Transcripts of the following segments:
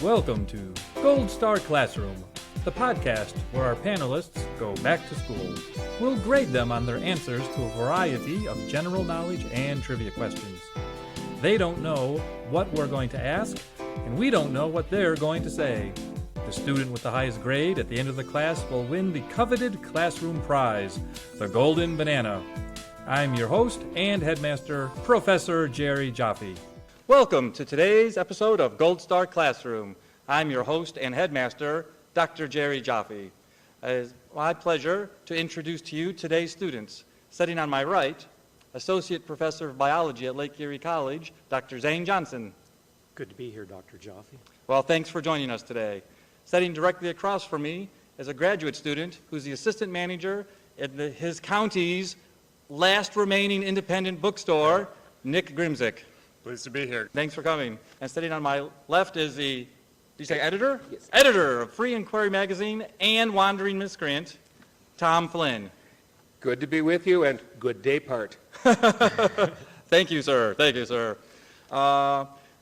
Welcome to Gold Star Classroom, the podcast where our panelists go back to school. We'll grade them on their answers to a variety of general knowledge and trivia questions. They don't know what we're going to ask, and we don't know what they're going to say. The student with the highest grade at the end of the class will win the coveted classroom prize, the Golden Banana. I'm your host and headmaster, Professor Jerry Jaffe. Welcome to today's episode of Gold Star Classroom. I'm your host and headmaster, Dr. Jerry Jaffe. It is my pleasure to introduce to you today's students. Sitting on my right, Associate Professor of Biology at Lake Erie College, Dr. Zane Johnson. Good to be here, Dr. Jaffe. Well, thanks for joining us today. Sitting directly across from me is a graduate student who's the assistant manager at his county's last remaining independent bookstore, Nick Grimzik. Pleased to be here. Thanks for coming. And sitting on my left is the, did you say editor? Yes. Editor of Free Inquiry Magazine and Wandering Miscreant, Tom Flynn. Good to be with you, and good day part. Thank you, sir. Thank you, sir.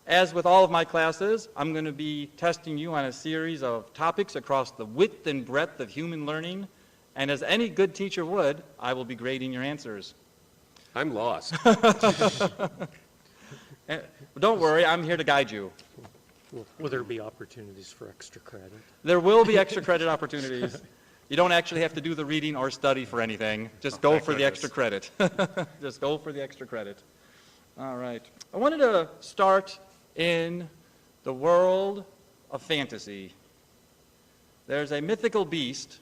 As with all of my classes, I'm going to be testing you on a series of topics across the width and breadth of human learning. And as any good teacher would, I will be grading your answers. I'm lost. Don't worry, I'm here to guide you. Will there be opportunities for extra credit? There will be extra credit opportunities. You don't actually have to do the reading or study for anything. Just go for the extra credit. Just go for the extra credit. All right. I wanted to start in the world of fantasy. There's a mythical beast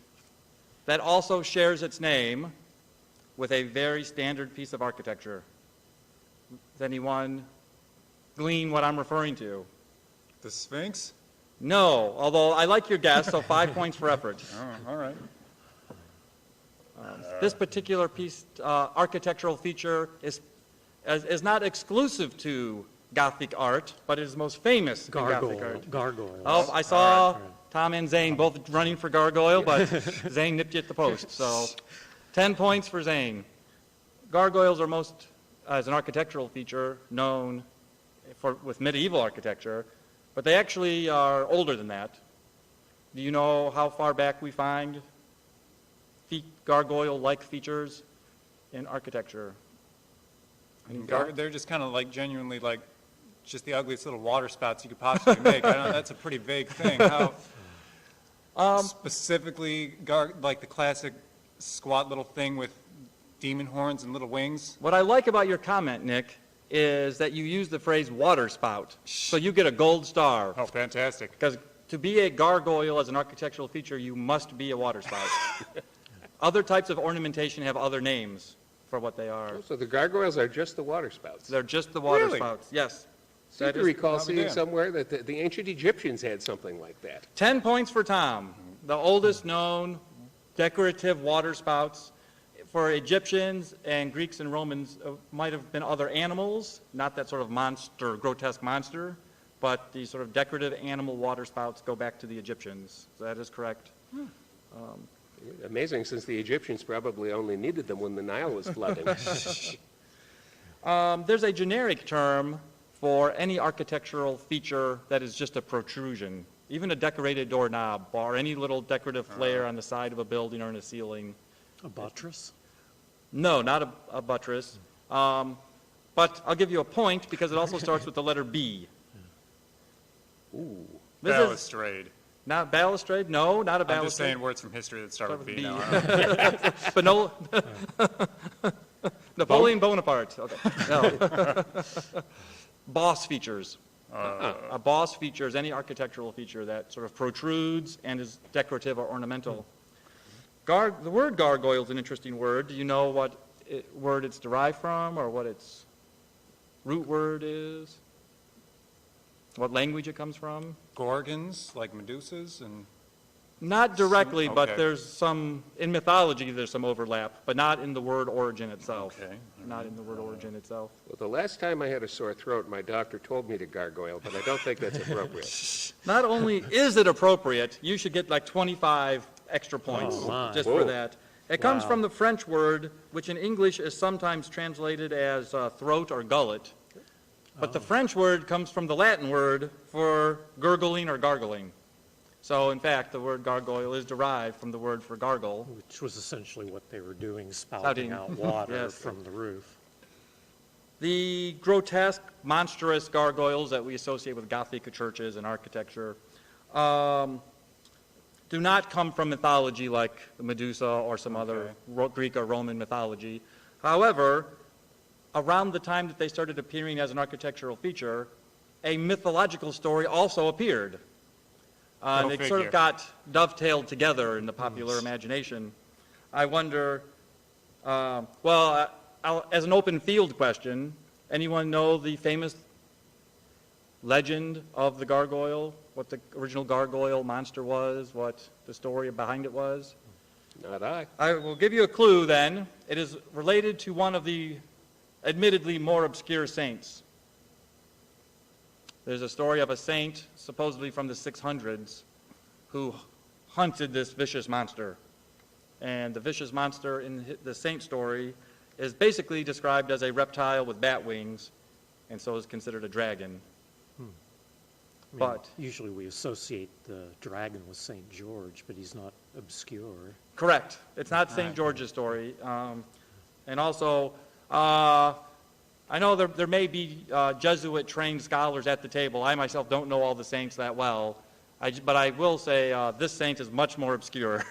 that also shares its name with a very standard piece of architecture. Does anyone glean what I'm referring to? The Sphinx? No, although I like your guess, so 5 points for effort. Oh, all right. This particular piece, architectural feature is not exclusive to Gothic art, but it is most famous in Gothic art. Gargoyles. Oh, I saw Tom and Zane both running for gargoyle, but Zane nipped you at the post. So 10 points for Zane. Gargoyles are most, as an architectural feature, known with medieval architecture, but they actually are older than that. Do you know how far back we find gargoyle-like features in architecture? They're just kind of like genuinely like just the ugliest little water spouts you could possibly make. I don't, that's a pretty vague thing. How specifically, like the classic squat little thing with demon horns and little wings? What I like about your comment, Nick, is that you use the phrase water spout. So you get a gold star. Oh, fantastic. Because to be a gargoyle as an architectural feature, you must be a water spout. Other types of ornamentation have other names for what they are. So the gargoyles are just the water spouts. They're just the water Really? spouts, yes. I seem to recall seeing somewhere that the ancient Egyptians had something like that. 10 points for Tom. The oldest known decorative water spouts for Egyptians and Greeks and Romans might have been other animals, not that sort of monster, grotesque monster, but these sort of decorative animal water spouts go back to the Egyptians. So that is correct. Amazing, since the Egyptians probably only needed them when the Nile was flooding. There's a generic term for any architectural feature that is just a protrusion, even a decorated doorknob or any little decorative flare on the side of a building or in a ceiling. A buttress? No, not a buttress. But I'll give you a point because it also starts with the letter B. Ooh. This is Balustrade. not balustrade? No, not a I'm balustrade. just saying words from history that start with B. now. Napoleon Bonaparte. Okay. No. Boss features. A boss feature is any architectural feature that sort of protrudes and is decorative or ornamental. The word gargoyle is an interesting word. Do you know what word it's derived from or what its root word is? What language it comes from? Gorgons, like Medusas, and Not directly, but Okay. there's some, in mythology there's some overlap, but not in the word origin itself. Okay. Not in the word origin itself. Well, the last time I had a sore throat, my doctor told me to gargoyle, but I don't think that's appropriate. Not only is it appropriate, you should get like 25 extra points Oh, my. just Whoa. for that. It comes Wow. from the French word, which in English is sometimes translated as throat or gullet. But the French word comes from the Latin word for gurgling or gargling. So, in fact, the word gargoyle is derived from the word for gargle. Which was essentially what they were doing, Spouting. spouting out water Yes. from the roof. The grotesque, monstrous gargoyles that we associate with Gothic churches and architecture do not come from mythology like the Medusa or some other Greek or Roman mythology. However, around the time that they started appearing as an architectural feature, a mythological story also appeared. And they sort of got dovetailed together in the popular imagination. I wonder, as an open field question, anyone know the famous legend of the gargoyle? What the original gargoyle monster was? What the story behind it was? Not I. I will give you a clue then. It is related to one of the admittedly more obscure saints. There's a story of a saint, supposedly from the 600s, who hunted this vicious monster. And the vicious monster in the saint story is basically described as a reptile with bat wings, and so is considered a dragon. I mean, But usually we associate the dragon with St. George, but he's not obscure. correct. It's not St. George's story. And also, I know there may be Jesuit-trained scholars at the table. I myself don't know all the saints that well. But I will say this saint is much more obscure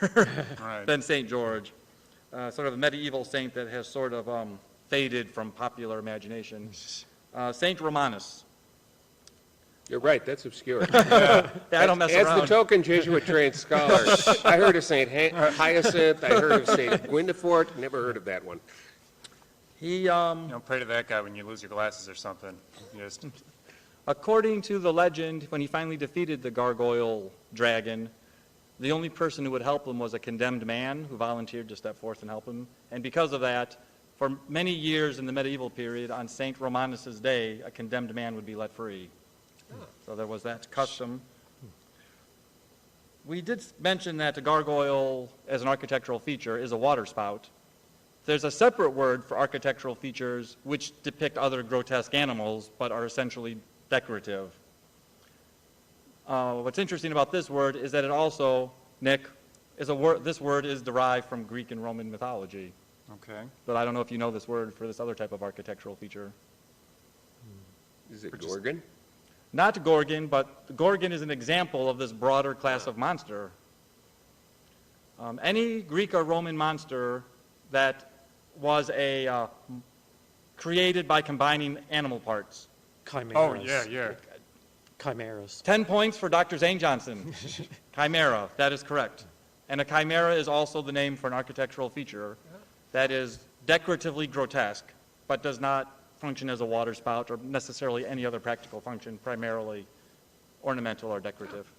than St. George. Sort of a medieval saint that has sort of faded from popular imagination. Saint Romanus. You're right, that's obscure. Yeah, I don't mess As around. the token Jesuit-trained scholar, I heard of St. Hyacinth, I heard of St. Gwynfort, never heard of that one. He, You know, pray to that guy when you lose your glasses or something. Just according to the legend, when he finally defeated the gargoyle dragon, the only person who would help him was a condemned man who volunteered to step forth and help him. And because of that, for many years in the medieval period, on St. Romanus's day, a condemned man would be let free. So there was that custom. We did mention that a gargoyle, as an architectural feature, is a waterspout. There's a separate word for architectural features which depict other grotesque animals, but are essentially decorative. What's interesting about this word is that it also, Nick, is a word. This word is derived from Greek and Roman mythology. okay. But I don't know if you know this word for this other type of architectural feature. Is it Gorgon? Not Gorgon, but Gorgon is an example of this broader class of monster. Any Greek or Roman monster that was created by combining animal parts. Chimeras. Oh, yeah. Chimeras. 10 points for Dr. Zane Johnson. Chimera, that is correct. And a chimera is also the name for an architectural feature that is decoratively grotesque, but does not function as a waterspout or necessarily any other practical function, primarily ornamental or decorative.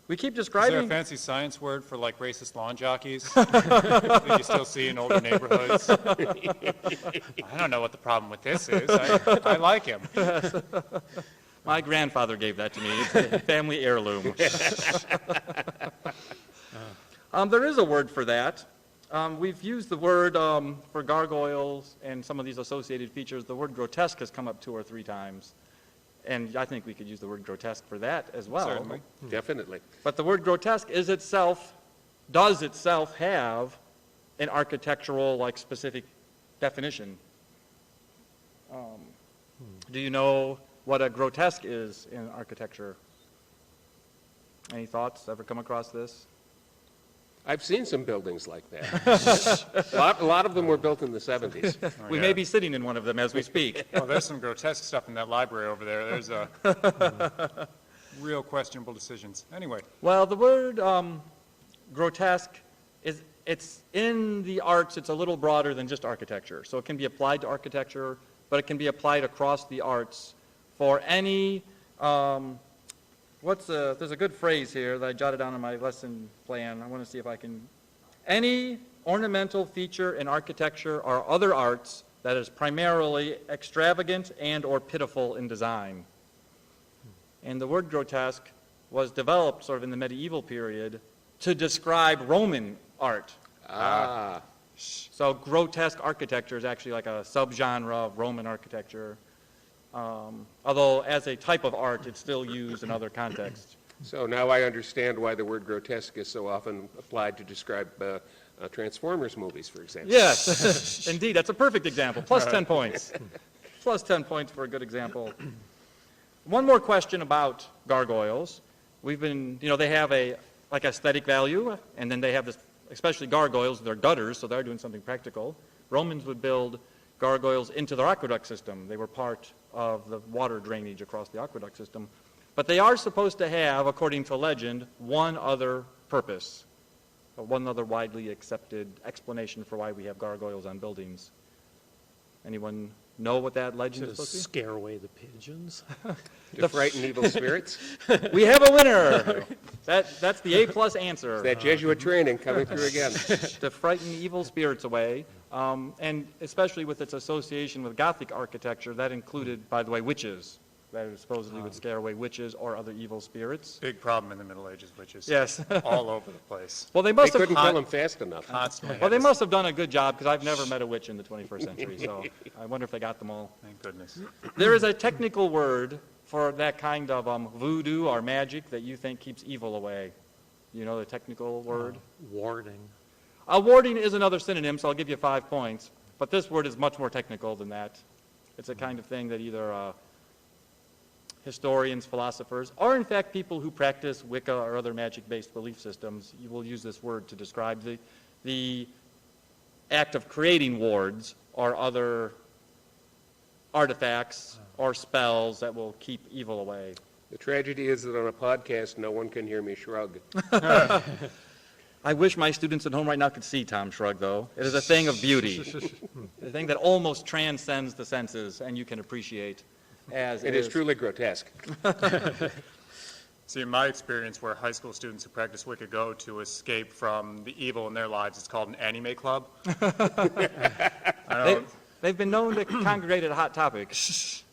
We keep Is there a describing... fancy science word for like racist lawn jockeys that you still see in older neighborhoods? I don't know what the problem with this is. I like him. My grandfather gave that to me. It's a family heirloom. There is a word for that. We've used the word for gargoyles and some of these associated features. The word grotesque has come up 2 or 3 times. And I think we could use the word grotesque for that as well. Certainly. Definitely. But the word grotesque does itself have an architectural, specific definition. Do you know what a grotesque is in architecture? Any thoughts? Ever come across this? I've seen some buildings like that. A lot of them were built in the 70s. We may be sitting in one of them as we speak. Oh, there's some grotesque stuff in that library over there. There's a real questionable decisions. Anyway, Well, the word grotesque it's in the arts. It's a little broader than just architecture. So it can be applied to architecture, but it can be applied across the arts for any. There's a good phrase here that I jotted down in my lesson plan. I want to see if I can. Any ornamental feature in architecture or other arts that is primarily extravagant and or pitiful in design. And the word grotesque was developed sort of in the medieval period to describe Roman art. So grotesque architecture is actually like a subgenre of Roman architecture. Although as a type of art, it's still used in other contexts. So now I understand why the word grotesque is so often applied to describe Transformers movies, for example. Yes, indeed, that's a perfect example. Plus 10 points. Plus 10 points for a good example. One more question about gargoyles. We've been, they have a like aesthetic value, and then they have this, especially gargoyles, they're gutters, so they're doing something practical. Romans would build gargoyles into their aqueduct system. They were part of the water drainage across the aqueduct system. But they are supposed to have, according to legend, one other purpose, or one other widely accepted explanation for why we have gargoyles on buildings. Anyone know what that legend To is supposed to scare away the pigeons. To frighten evil spirits? be? We have a winner! That's the A-plus answer. That Jesuit training coming through again. To frighten evil spirits away, and especially with its association with Gothic architecture, that included, by the way, witches. That supposedly would scare away witches or other evil spirits. Big problem in the Middle Ages, witches. Yes. All over the place. Well, they They must have. couldn't kill them fast enough. Constantly. Well, they must have done a good job because I've never met a witch in the 21st century. So I wonder if they got them all. Thank goodness. There is a technical word for that kind of voodoo or magic that you think keeps evil away. You know the technical word? Warding. Warding is another synonym, so I'll give you 5 points. But this word is much more technical than that. It's a kind of thing that either historians, philosophers, or in fact people who practice Wicca or other magic-based belief systems, you will use this word to describe the act of creating wards or other artifacts or spells that will keep evil away. The tragedy is that on a podcast, no one can hear me shrug. I wish my students at home right now could see Tom shrug, though. It is a thing of beauty. A thing that almost transcends the senses and you can appreciate as It is truly grotesque. See, in my experience, where high school students who practice Wicca go to escape from the evil in their lives, it's called an anime club. They've been known to congregate at Hot Topic.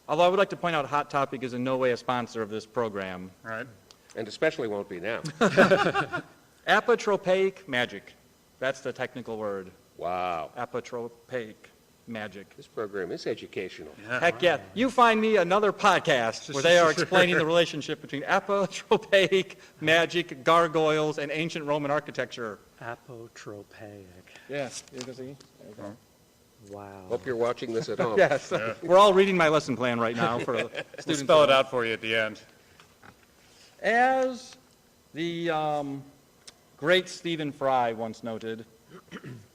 Although I would like to point out Hot Topic is in no way a sponsor of this program. Right? And especially won't be now. Apotropaic magic. That's the technical word. Wow. Apotropaic magic. This program is educational. Heck yeah. You find me another podcast where they are explaining the relationship between apotropaic magic, gargoyles, and ancient Roman architecture. Apotropaic. Yes. You can see? There you go. Wow. Hope you're watching this at home. Yes. We're all reading my lesson plan right now for We'll students. spell it out for you at the end. As the great Stephen Fry once noted,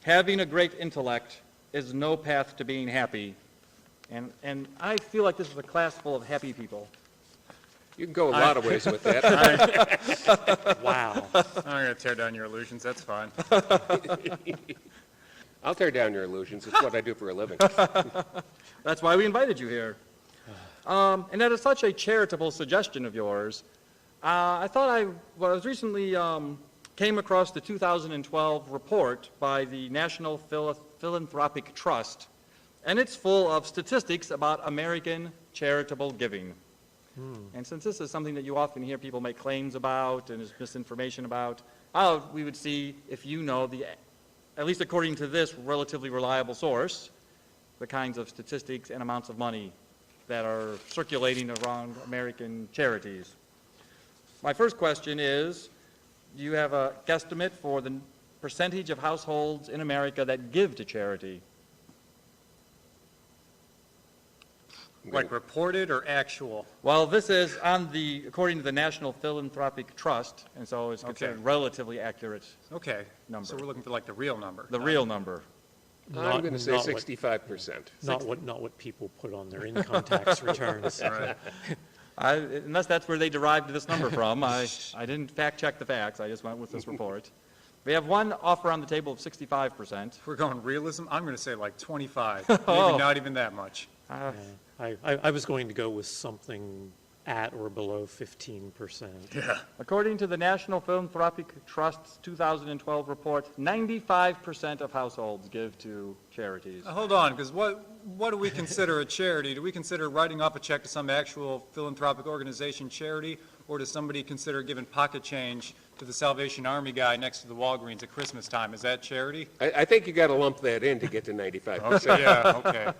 having a great intellect is no path to being happy. And I feel like this is a class full of happy people. You can go a lot of ways with that. Wow. I'm going to tear down your illusions. That's fine. I'll tear down your illusions. It's what I do for a living. That's why we invited you here. And that is such a charitable suggestion of yours. I thought I was recently came across the 2012 report by the National Philanthropic Trust, and it's full of statistics about American charitable giving. And since this is something that you often hear people make claims about and is misinformation about, we would see if you know at least according to this relatively reliable source, the kinds of statistics and amounts of money that are circulating around American charities. My first question is, do you have a guesstimate for the percentage of households in America that give to charity? Like reported or actual? Well, this is according to the National Philanthropic Trust, and so it's considered Okay. relatively accurate, Okay. Number. So we're looking for like the real number. the real number. I'm going to say not what- 65%. Not what people put on their income tax returns. Right. Unless that's where they derived this number from. I didn't fact check the facts, I just went with this report. We have one offer on the table of 65%. If we're going realism, I'm going to say like 25. Oh. Maybe not even that much. I was going to go with something at or below 15%. Yeah. According to the National Philanthropic Trust's 2012 report, 95% of households give to charities. Hold on, because what do we consider a charity? Do we consider writing off a check to some actual philanthropic organization charity, or does somebody consider giving pocket change to the Salvation Army guy next to the Walgreens at Christmas time? Is that charity? I think you got to lump that in to get to 95%. Okay, yeah, okay.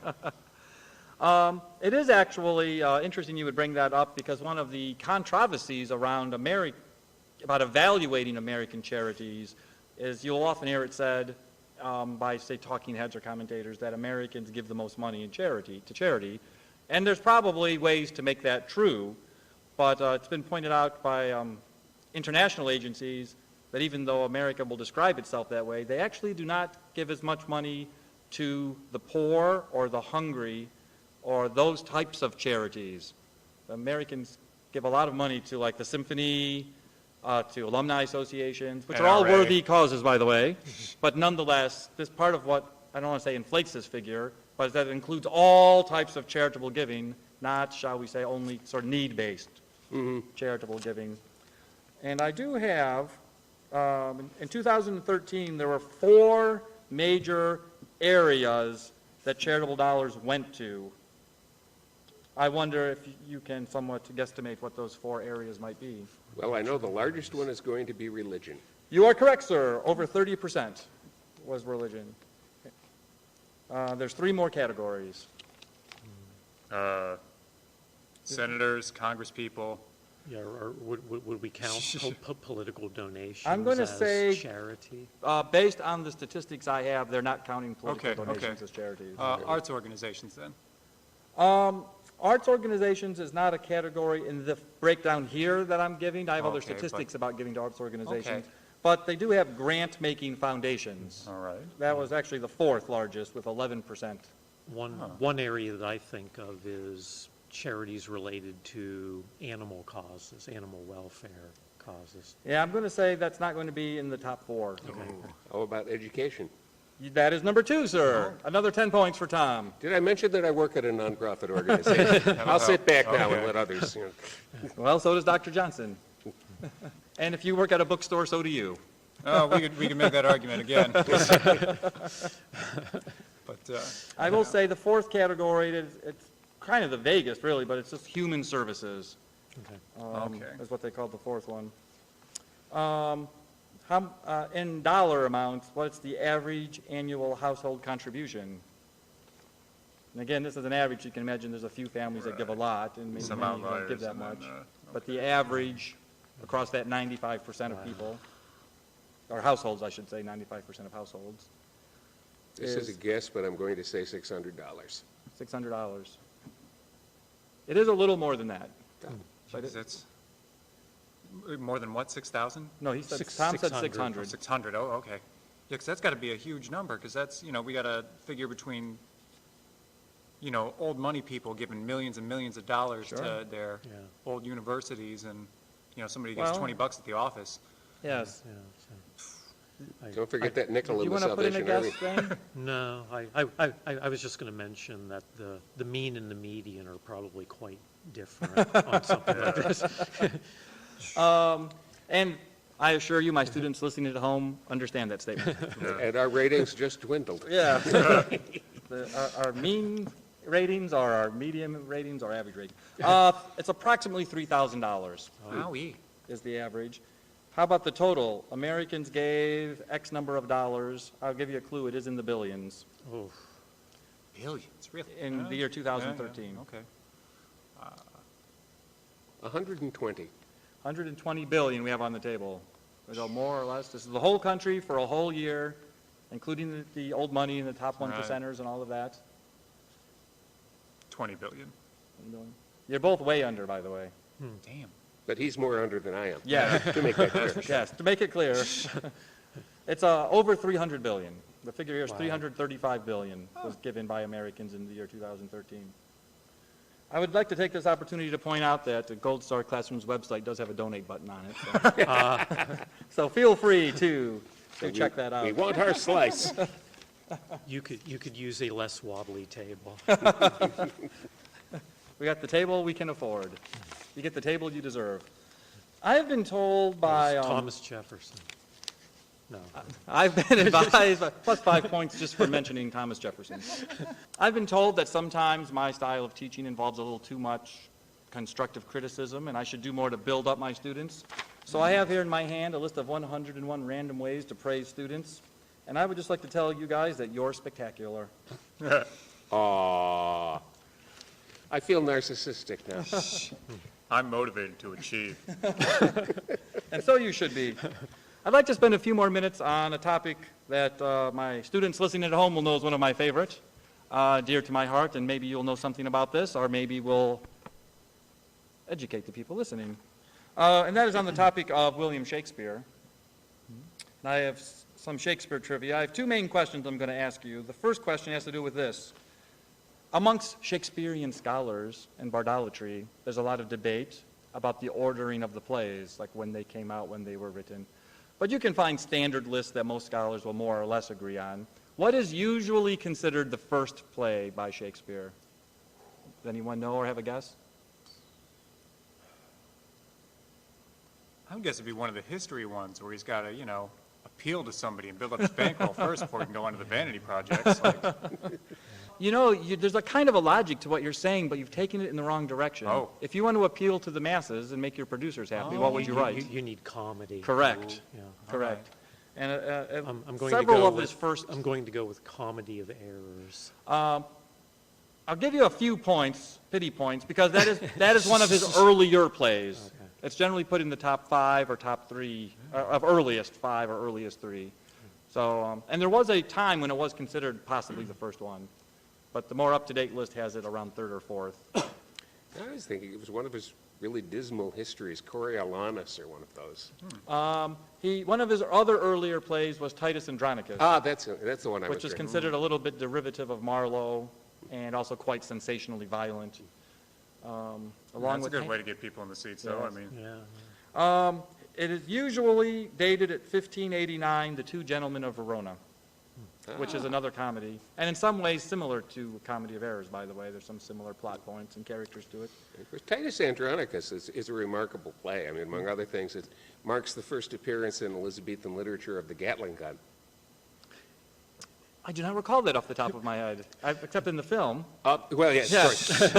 It is actually interesting you would bring that up because one of the controversies around about evaluating American charities is you'll often hear it said by, say, talking heads or commentators that Americans give the most money to charity. And there's probably ways to make that true, but it's been pointed out by international agencies that even though America will describe itself that way, they actually do not give as much money to the poor or the hungry or those types of charities. Americans give a lot of money to like the symphony, to alumni associations, which are all NRA. worthy causes, by the way. But nonetheless, this part of what, I don't want to say inflates this figure, but is that it includes all types of charitable giving, not, shall we say, only sort of need-based charitable giving. And I do have, in 2013, there were 4 major areas that charitable dollars went to. I wonder if you can somewhat guesstimate what those 4 areas might be. Well, I know the largest one is going to be religion. You are correct, sir. Over 30% was religion. There's 3 more categories. Senators, congresspeople. Yeah, or would we count political donations I'm going to as say, charity? Based on the statistics I have, they're not counting political Okay, donations okay. as charities. Arts organizations then. Arts organizations is not a category in the breakdown here that I'm giving. I have other Okay, statistics about giving to arts organizations. Okay. But they do have grant-making foundations. All right. That was actually the 4th largest with 11%. One area that I think of is charities related to animal causes, animal welfare causes. Yeah, I'm going to say that's not going to be in the top 4. How about education? That is number 2, sir. Another 10 points for Tom. Did I mention that I work at a nonprofit organization? I'll sit back now and Okay. let others, Well, so does Dr. Johnson. And if you work at a bookstore, so do you. Oh, we could make that argument again. But, I will say the 4th category, it's kind of the vaguest, really, but it's just human services. Okay. Okay. Is what they called the 4th one. In dollar amounts, what's the average annual household contribution? And again, this is an average. You can imagine there's a few families that give a lot, and maybe Some many don't outliers give that and then, much. But the average across that 95% of people, or households, I should say, 95% of households, This is a guess, but I'm going to say $600. $600. It is a little more than that. But it- that's more than what, 6,000? No, he said, Six- Tom said 600. 600. 600, oh, okay. Yeah, because that's got to be a huge number, because that's, we got to figure between, old money people giving millions and millions of dollars Sure. to their Yeah. old universities, and, somebody gets Well- $20 at the office. Yes. Yeah, so- Don't forget that nickel Do in you the want to put in a Salvation Army. guess, Zane? No, I was just going to mention that the mean and the median are probably quite different on something like this. And I assure you, my students listening at home understand that statement. And our ratings just dwindled. Yeah. Our mean ratings, or our medium ratings, or average rating. It's approximately $3,000 Wowee. is the average. How about the total? Americans gave X number of dollars. I'll give you a clue. It is in the billions Oh, Billions, really? in the year 2013. Okay. 120. 120 billion we have on the table. So more or less, this is the whole country for a whole year, including the old money and the top 1 Right. percenters and all of that. 20 billion. You're both way under, by the way. Damn. But he's more under than I am. Yeah, To make that clear. yes, to make it clear, it's over 300 billion. The figure here is Wow. 335 billion was given by Americans in the year 2013. I would like to take this opportunity to point out that the Gold Star Classroom's website does have a donate button on it. So, so feel free to check that out. We want our slice. you could use a less wobbly table. We got the table we can afford. You get the table you deserve. I have been told by Thomas Jefferson. No. I've been advised, plus 5 points just for mentioning Thomas Jefferson. I've been told that sometimes my style of teaching involves a little too much constructive criticism, and I should do more to build up my students. So I have here in my hand a list of 101 random ways to praise students, and I would just like to tell you guys that you're spectacular. Aww. I feel narcissistic now. I'm motivated to achieve. And so you should be. I'd like to spend a few more minutes on a topic that my students listening at home will know is one of my favorite, dear to my heart, and maybe you'll know something about this, or maybe we'll educate the people listening. And that is on the topic of William Shakespeare. And I have some Shakespeare trivia. I have two main questions I'm going to ask you. The first question has to do with this. Amongst Shakespearean scholars and bardolatry, there's a lot of debate about the ordering of the plays, like when they came out, when they were written. But you can find standard lists that most scholars will more or less agree on. What is usually considered the first play by Shakespeare? Does anyone know or have a guess? I would guess it'd be one of the history ones where he's got to, appeal to somebody and build up his bankroll first before he can go on to the vanity projects. There's a kind of a logic to what you're saying, but you've taken it in the wrong direction. Oh. If you want to appeal to the masses and make your producers happy, what would you write? You need comedy. Correct. Yeah. Correct. And I'm going several to go of with, his first... I'm going to go with comedy of errors. I'll give you a few points, pity points, because that is one of his earlier plays. Okay. It's generally put in the top 5 or top 3, of earliest 5 or earliest 3. So, and there was a time when it was considered possibly the first one, but the more up-to-date list has it around 3rd or 4th. I was thinking it was one of his really dismal histories, Coriolanus or one of those. One of his other earlier plays was Titus Andronicus, Ah, that's the one I was which is thinking. considered a little bit derivative of Marlowe and also quite sensationally violent. Along That's a with good way to get people in the seats, though. Yes. I mean, Yeah. It is usually dated at 1589, The Two Gentlemen of Verona, which is another comedy, and in some ways similar to Comedy of Errors, by the way. There's some similar plot points and characters to it. Of course, Titus Andronicus is a remarkable play. I mean, among other things, it marks the first appearance in Elizabethan literature of the Gatling gun. I do not recall that off the top of my head, except in the film. Well, yes, Yes. of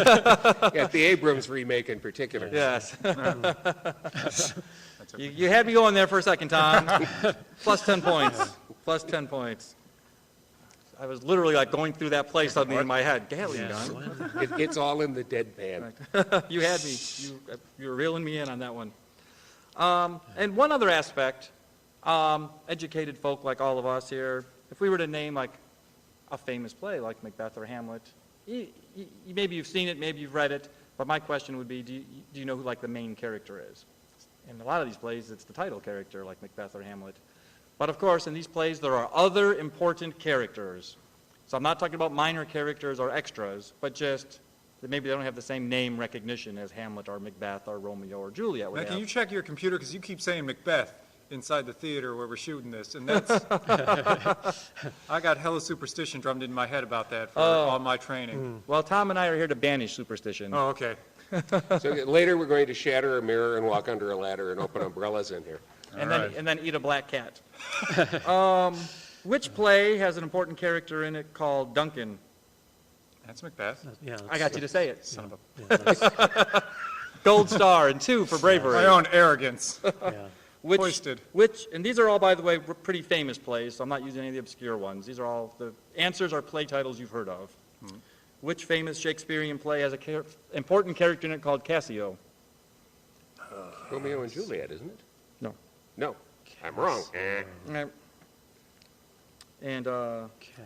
course. Yeah, the Abrams remake in particular. Yes. You had me going there for a second, Tom. Plus 10 points. Plus 10 points. I was literally like going through that play suddenly in my head. Gatling Yes. gun. It's all in the deadpan. You had me. You were reeling me in on that one. And one other aspect, educated folk like all of us here, if we were to name like a famous play like Macbeth or Hamlet, maybe you've seen it, maybe you've read it, but my question would be, do you know who like the main character is? In a lot of these plays, it's the title character like Macbeth or Hamlet. But of course, in these plays, there are other important characters. So I'm not talking about minor characters or extras, but just that maybe they don't have the same name recognition as Hamlet or Macbeth or Romeo or Juliet would now, have. can you check your computer? Because you keep saying Macbeth inside the theater where we're shooting this, and that's... I got hella superstition drummed into my head about that for all my training. Well, Tom and I are here to banish superstition. Oh, okay. So later we're going to shatter a mirror and walk under a ladder and open umbrellas in here. and All then right. and then eat a black cat. Which play has an important character in it called Duncan? That's Macbeth. Yeah. I got you to say it. Son of a... Yeah, that's- Gold star and 2 for bravery. My own arrogance. yeah. Which, and these are all, by the way, pretty famous plays, so I'm not using any of the obscure ones. These are all, the answers are play titles you've heard of. Which famous Shakespearean play has an important character in it called Cassio? Romeo and Juliet, isn't it? No. No, I'm wrong. And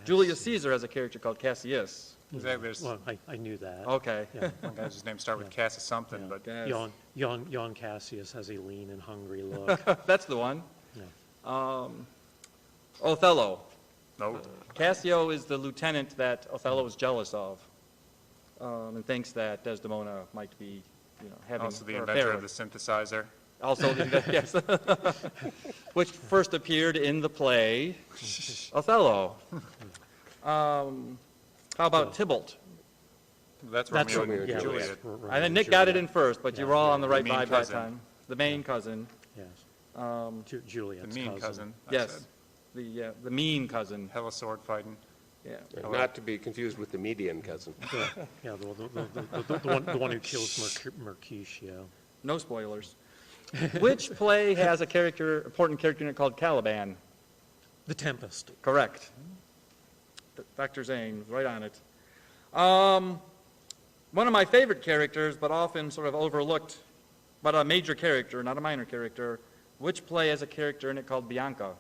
Julius Caesar has a character called Cassius. Exactly. There's Well, I knew that. Okay. Yeah. one guy's his name start with Cass or something, but Yes. Jan Cassius has a lean and hungry look. That's the one. Yeah. Othello. no. Cassio is the lieutenant that Othello is jealous of, and thinks that Desdemona might be, having Also the her inventor affair of the synthesizer. Also, yes, which first appeared in the play Othello. How about Tybalt? That's That's Romeo and yeah, Juliet. that's Romeo I think and Nick got it Juliet. in first, but you Yeah. were all on the right mean vibe that cousin. time. The main cousin. Yes. Um, Juliet's The mean cousin. I yes, said. the mean cousin. Hella sword fighting. Yeah. Not to be confused with the median cousin. Yeah, the one who kills Mercutio. No spoilers. Which play has a important character in it called Caliban? The Tempest. Correct. Dr. Zane, right on it. one of my favorite characters, but often sort of overlooked, but a major character, not a minor character. Which play has a character in it called Bianca?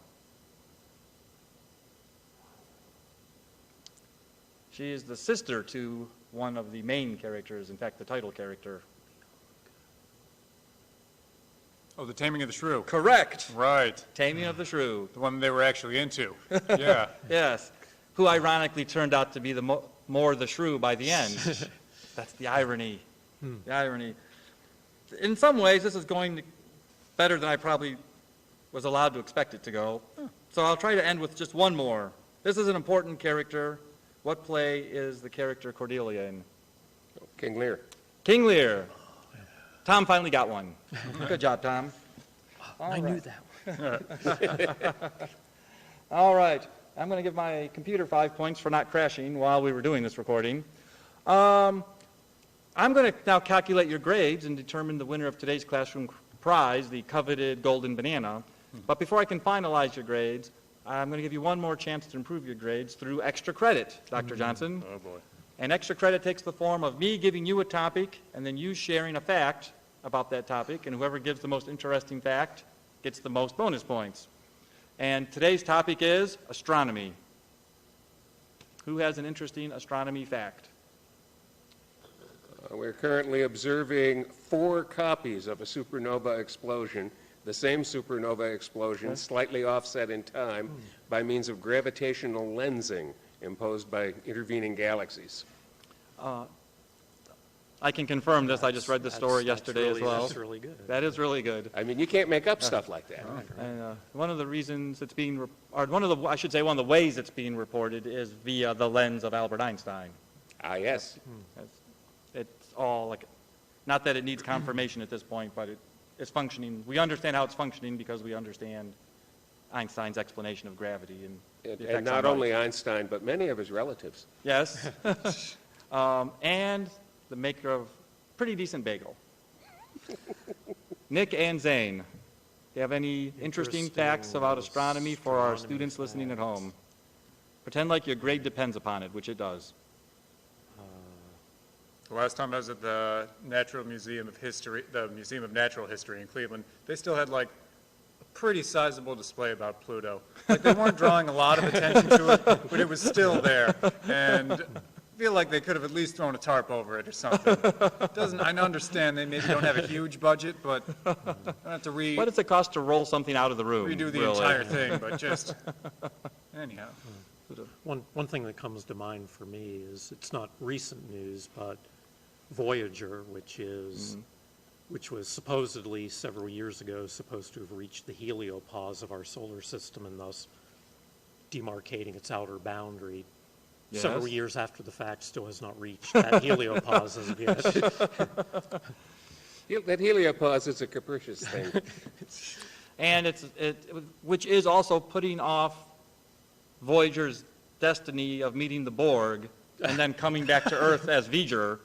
She is the sister to one of the main characters, in fact, the title character. Oh, The Taming of the Shrew. Correct. Right. Taming of the Shrew. The one they were actually into. Yeah. Yes. Who ironically turned out to be more the shrew by the end. That's the irony. The irony. In some ways, this is going better than I probably was allowed to expect it to go. So I'll try to end with just one more. This is an important character. What play is the character Cordelia in? King Lear. King Lear. Tom finally got one. Good job, Tom. I knew that one. All right. I'm going to give my computer 5 points for not crashing while we were doing this recording. I'm going to now calculate your grades and determine the winner of today's classroom prize, the coveted golden banana. But before I can finalize your grades, I'm going to give you one more chance to improve your grades through extra credit, Dr. Johnson. Oh, boy. And extra credit takes the form of me giving you a topic and then you sharing a fact about that topic, and whoever gives the most interesting fact gets the most bonus points. And today's topic is astronomy. Who has an interesting astronomy fact? We're currently observing 4 copies of a supernova explosion, the same supernova explosion, slightly offset in time by means of gravitational lensing imposed by intervening galaxies. I can confirm this. I just read the story yesterday as well. That's really good. That is really good. I mean, you can't make up stuff like that. And one of the reasons it's being, or one of the, I should say, one of the ways it's being reported is via the lens of Albert Einstein. Ah, yes. It's all like, not that it needs confirmation at this point, but it's functioning. We understand how it's functioning because we understand Einstein's explanation of gravity and the effects And not on only light. Einstein, but many of his relatives. Yes. And the maker of pretty decent bagel. Nick and Zane, do you have any interesting facts about astronomy for our students listening at home? Pretend like your grade depends upon it, which it does. The last time I was at the Natural Museum of History, the Museum of Natural History in Cleveland, they still had like a pretty sizable display about Pluto. Like they weren't drawing a lot of attention to it, but it was still there. And I feel like they could have at least thrown a tarp over it or something. I understand they maybe don't have a huge budget, but I don't have to What does it cost to roll something out of the room? redo the really? entire thing, but just, anyhow. One thing that comes to mind for me is, it's not recent news, but Voyager, which was supposedly several years ago supposed to have reached the heliopause of our solar system and thus demarcating its outer boundary. Yes. Several years after the fact, still has not reached that heliopause as of yet. That heliopause is a capricious thing. And which is also putting off Voyager's destiny of meeting the Borg and then coming back to Earth as V'ger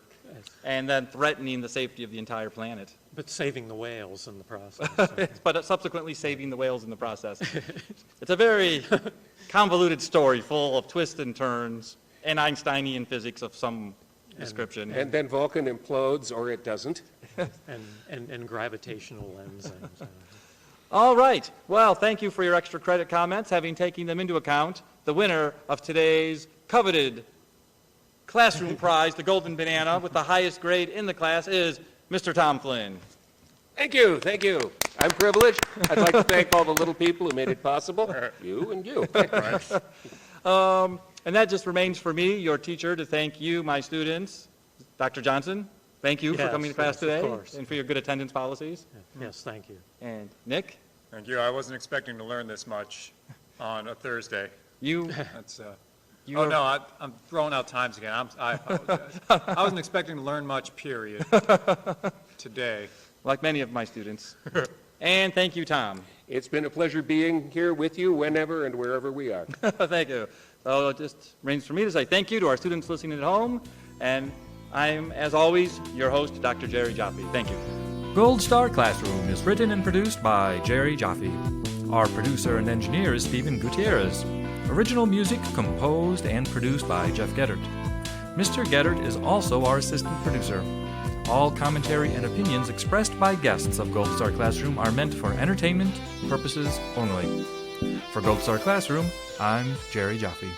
and then threatening the safety of the entire planet. But saving the whales in the process. But subsequently saving the whales in the process. It's a very convoluted story full of twists and turns and Einsteinian physics of some description. And then Vulcan implodes, or it doesn't. and gravitational lensing. So. All right. Well, thank you for your extra credit comments. Having taken them into account, the winner of today's coveted classroom prize, the Golden Banana, with the highest grade in the class is Mr. Tom Flynn. Thank you, thank you. I'm privileged. I'd like to thank all the little people who made it possible. You and you. And that just remains for me, your teacher, to thank you, my students. Dr. Johnson, thank you for coming to class yes, of today course. and for your good attendance policies. Yes, thank you. And Nick, Thank you. I wasn't expecting to learn this much on a Thursday. you, That's, you oh, are- no, I'm throwing out times again. I apologize. I wasn't expecting to learn much, period, today. like many of my students. And thank you, Tom. It's been a pleasure being here with you whenever and wherever we are. Thank you. So it just remains for me to say thank you to our students listening at home. And I'm, as always, your host, Dr. Jerry Jaffe. Thank you. Gold Star Classroom is written and produced by Jerry Jaffe. Our producer and engineer is Stephen Gutierrez. Original music composed and produced by Jeff Geddert. Mr. Geddard is also our assistant producer. All commentary and opinions expressed by guests of Gold Star Classroom are meant for entertainment purposes only. For Gold Star Classroom, I'm Jerry Jaffe.